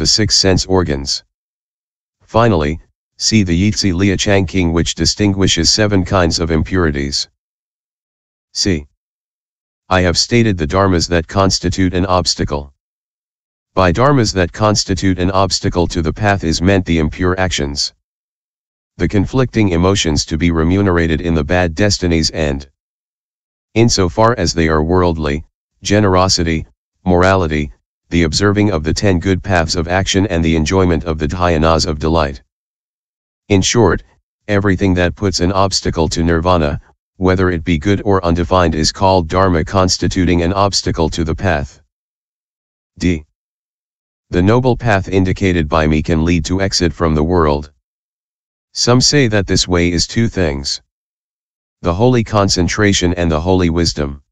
the 6 sense organs. Finally, see the Yitzi Lia Changking, which distinguishes 7 kinds of impurities. C. I have stated the dharmas that constitute an obstacle. By dharmas that constitute an obstacle to the path is meant the impure actions, the conflicting emotions to be remunerated in the bad destinies, and, insofar as they are worldly, generosity, morality, the observing of the 10 good paths of action, and the enjoyment of the dhyanas of delight. In short, everything that puts an obstacle to nirvana, whether it be good or undefined, is called dharma constituting an obstacle to the path. D. The noble path indicated by me can lead to exit from the world. Some say that this way is 2 things: the holy concentration and the holy wisdom,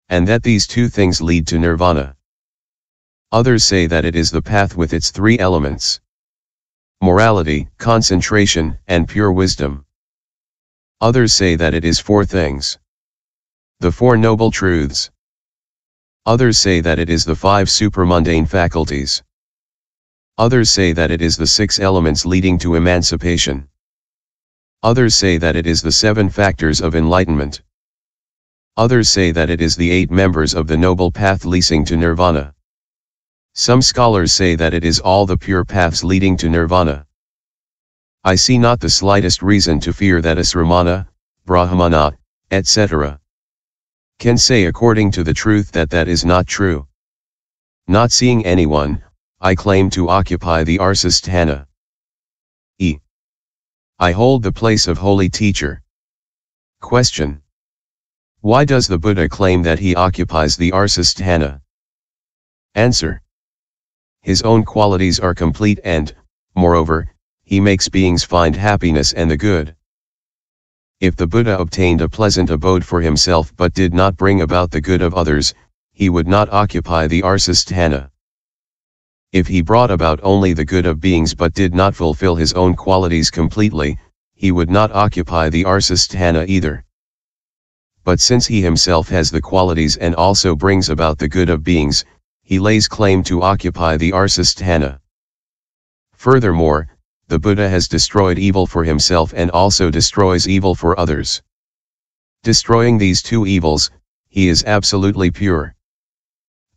and that these 2 things lead to nirvana. Others say that it is the path with its 3 elements: morality, concentration, and pure wisdom. Others say that it is 4 things: the 4 noble truths. Others say that it is the 5 supramundane faculties. Others say that it is the 6 elements leading to emancipation. Others say that it is the 7 factors of enlightenment. Others say that it is the 8 members of the noble path leading to nirvana. Some scholars say that it is all the pure paths leading to nirvana. I see not the slightest reason to fear that asramana, brahmana, etc. can say according to the truth that that is not true. Not seeing anyone, I claim to occupy the arsa sthana. E. I hold the place of holy teacher. Question. Why does the Buddha claim that he occupies the arsa sthana? Answer. His own qualities are complete and, moreover, he makes beings find happiness and the good. If the Buddha obtained a pleasant abode for himself but did not bring about the good of others, he would not occupy the arsa sthana. If he brought about only the good of beings but did not fulfill his own qualities completely, he would not occupy the arsa sthana either. But since he himself has the qualities and also brings about the good of beings, he lays claim to occupy the arsa sthana. Furthermore, the Buddha has destroyed evil for himself and also destroys evil for others. Destroying these 2 evils, he is absolutely pure.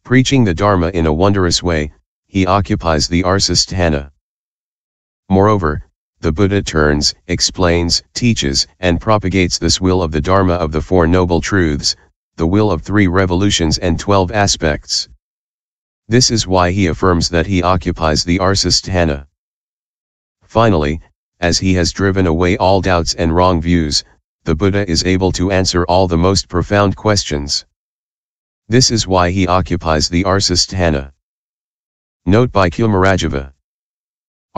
Preaching the dharma in a wondrous way, he occupies the arsa sthana. Moreover, the Buddha turns, explains, teaches, and propagates this will of the dharma of the 4 noble truths, the will of 3 revolutions and 12 aspects. This is why he affirms that he occupies the arsa sthana. Finally, as he has driven away all doubts and wrong views, the Buddha is able to answer all the most profound questions. This is why he occupies the arsa sthana. Note by Kumarajava.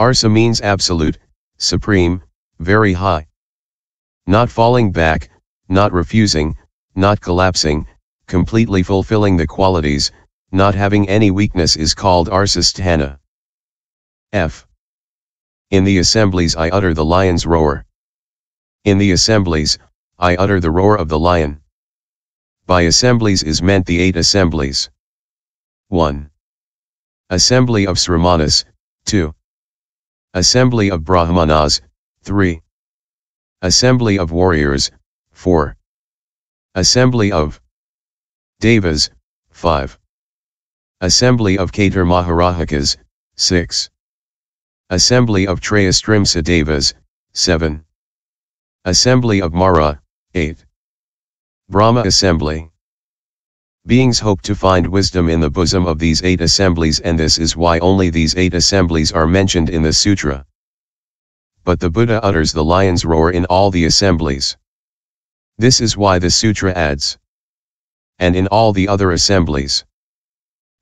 Arsa means absolute, supreme, very high. Not falling back, not refusing, not collapsing, completely fulfilling the qualities, not having any weakness is called arsa sthana. F. In the assemblies I utter the lion's roar. In the assemblies, I utter the roar of the lion. By assemblies is meant the 8 assemblies. 1. Assembly of Sramanas, 2. Assembly of Brahmanas, 3. Assembly of warriors, 4. Assembly of Devas, 5. Assembly of Katar Maharajakas, 6. Assembly of Trayastrimsa Devas, 7. Assembly of Mara, 8. Brahma Assembly. Beings hope to find wisdom in the bosom of these 8 assemblies, and this is why only these 8 assemblies are mentioned in the sutra. But the Buddha utters the lion's roar in all the assemblies. This is why the sutra adds, and in all the other assemblies.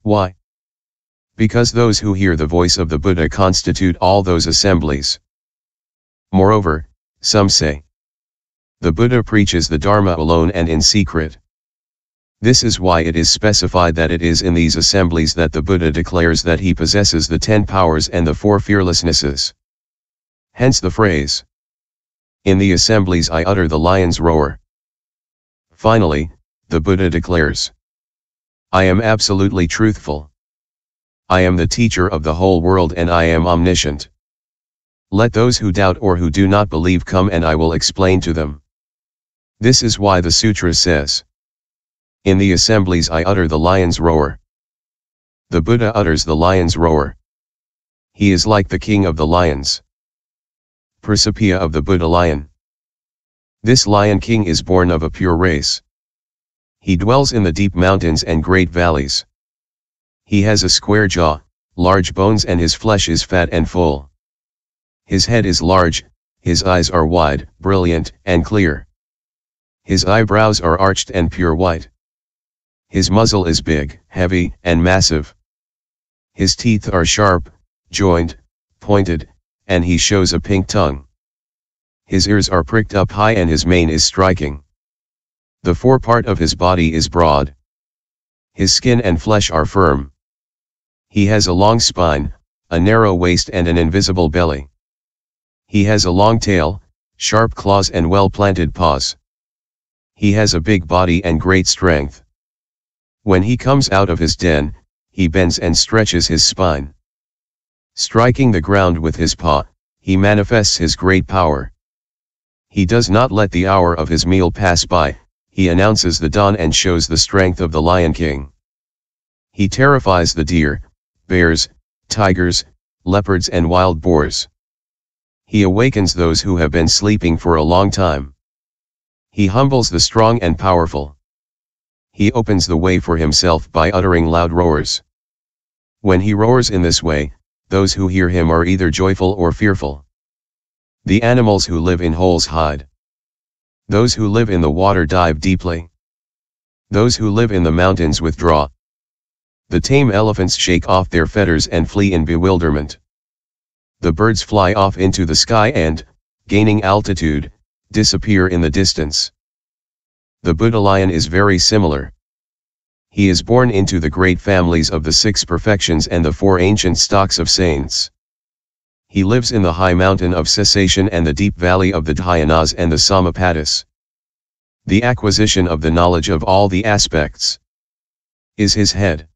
Why? Because those who hear the voice of the Buddha constitute all those assemblies. Moreover, some say, the Buddha preaches the Dharma alone and in secret. This is why it is specified that it is in these assemblies that the Buddha declares that he possesses the 10 powers and the 4 fearlessnesses. Hence the phrase, in the assemblies I utter the lion's roar. Finally, the Buddha declares, I am absolutely truthful. I am the teacher of the whole world and I am omniscient. Let those who doubt or who do not believe come and I will explain to them. This is why the Sutras says, in the assemblies I utter the lion's roar. The Buddha utters the lion's roar. He is like the king of the lions. Persipia of the Buddha lion. This lion king is born of a pure race. He dwells in the deep mountains and great valleys. He has a square jaw, large bones and his flesh is fat and full. His head is large, his eyes are wide, brilliant, and clear. His eyebrows are arched and pure white. His muzzle is big, heavy, and massive. His teeth are sharp, joined, pointed, and he shows a pink tongue. His ears are pricked up high and his mane is striking. The forepart of his body is broad. His skin and flesh are firm. He has a long spine, a narrow waist and an invisible belly. He has a long tail, sharp claws and well-planted paws. He has a big body and great strength. When he comes out of his den, he bends and stretches his spine. Striking the ground with his paw, he manifests his great power. He does not let the hour of his meal pass by, he announces the dawn and shows the strength of the Lion King. He terrifies the deer, bears, tigers, leopards and wild boars. He awakens those who have been sleeping for a long time. He humbles the strong and powerful. He opens the way for himself by uttering loud roars. When he roars in this way, those who hear him are either joyful or fearful. The animals who live in holes hide. Those who live in the water dive deeply. Those who live in the mountains withdraw. The tame elephants shake off their fetters and flee in bewilderment. The birds fly off into the sky and, gaining altitude, disappear in the distance. The Buddha lion is very similar. He is born into the great families of the 6 perfections and the 4 ancient stocks of saints. He lives in the high mountain of cessation and the deep valley of the dhyanas and the samapatis. The acquisition of the knowledge of all the aspects is his head.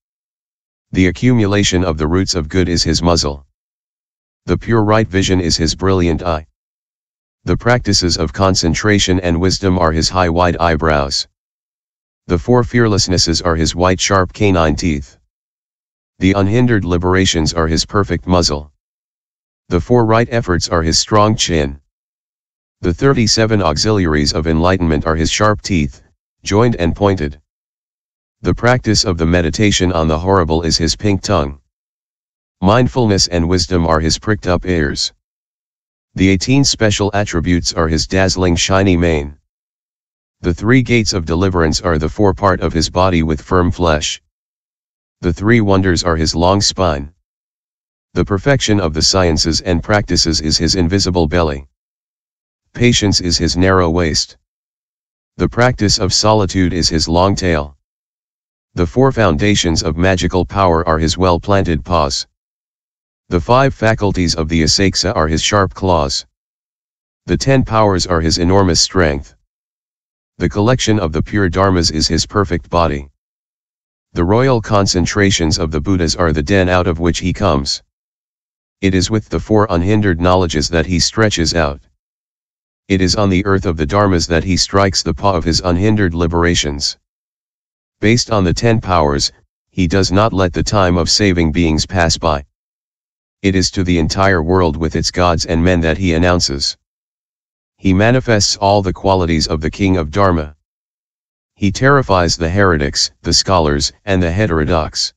The accumulation of the roots of good is his muzzle. The pure right vision is his brilliant eye. The practices of concentration and wisdom are his high wide eyebrows. The 4 fearlessnesses are his white sharp canine teeth. The unhindered liberations are his perfect muzzle. The 4 right efforts are his strong chin. The 37 auxiliaries of enlightenment are his sharp teeth, joined and pointed. The practice of the meditation on the horrible is his pink tongue. Mindfulness and wisdom are his pricked up ears. The 18 special attributes are his dazzling shiny mane. The 3 gates of deliverance are the forepart of his body with firm flesh. The 3 wonders are his long spine. The perfection of the sciences and practices is his invisible belly. Patience is his narrow waist. The practice of solitude is his long tail. The 4 foundations of magical power are his well-planted paws. The 5 faculties of the asaksha are his sharp claws. The 10 powers are his enormous strength. The collection of the pure dharmas is his perfect body. The royal concentrations of the Buddhas are the den out of which he comes. It is with the 4 unhindered knowledges that he stretches out. It is on the earth of the dharmas that he strikes the paw of his unhindered liberations. Based on the 10 powers, he does not let the time of saving beings pass by. It is to the entire world with its gods and men that he announces. He manifests all the qualities of the king of Dharma. He terrifies the heretics, the scholars, and the heterodox.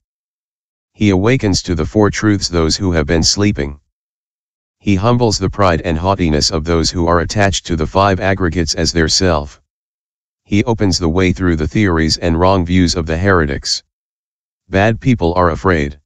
He awakens to the 4 truths those who have been sleeping. He humbles the pride and haughtiness of those who are attached to the 5 aggregates as their self. He opens the way through the theories and wrong views of the heretics. Bad people are afraid.